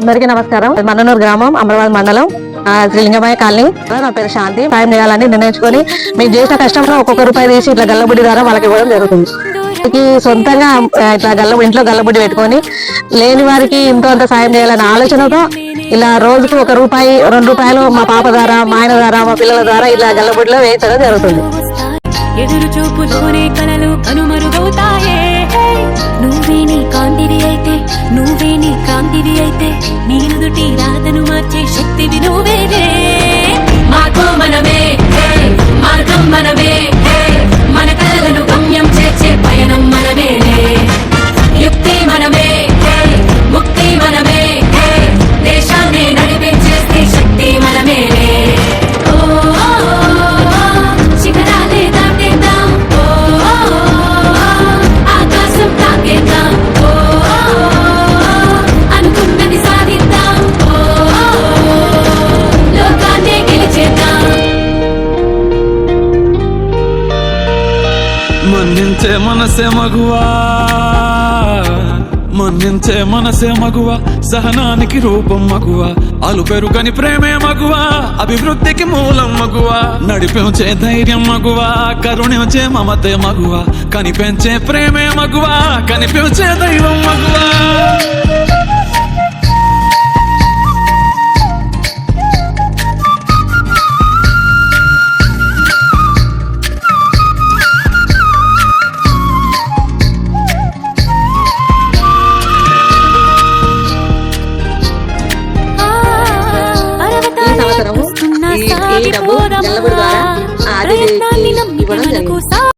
అందరికీ నమస్కారం. మన్ననూరు గ్రామం, అమరాబాద్ మండలం, శ్రీలింగమయ్య కాలనీ. నా పేరు శాంతి. సాయం చేయాలని నిర్ణయించుకొని మేము చేసిన కష్టంలో ఒక్కొక్క రూపాయి తీసి ఇట్లా గల్లబుడ్డి ద్వారా వాళ్ళకి ఇవ్వడం జరుగుతుంది. సొంతంగా ఇట్లా ఇంట్లో గల్లబుడ్డి పెట్టుకొని లేని వారికి ఇంతో అంత సాయం చేయాలనే ఆలోచనతో ఇలా రోజుకు ఒక రూపాయి 2 రూపాయలు మా పాప ద్వారా, మా ఆయన ద్వారా, మా పిల్లల ద్వారా ఇలా గల్లబుడ్డిలో వేయించడం జరుగుతుంది. ఎదురు చూపులోనే కలలు కనుమరుగవుతాయే. నువ్వే నీ కాంతివి అయితే, నువ్వే నీ కాంతివి అయితే, నీ నుదుటి రాతను మార్చే శక్తివి నువ్వేలే. మాతో మనమే, మార్గం మనమే, మన కలలను గమ్యం చేర్చే పయనం మనమేలే. యుక్తి మనమే, ముక్తి మనమే, దేశాన్ని నడిపించేస్తే శక్తి మనమేలే. మన్నించే మనసే మగువా, మన్నించే మనసే మగువా, సహనానికి రూపం మగువా, అలు పెరుగని ప్రేమే మగువా, అభివృద్ధికి మూలం మగువా, నడిపించే ధైర్యం మగువా, కరుణించే మమతే మగువా, కనిపించే ప్రేమే మగువా, కనిపించే దైవం మగువా.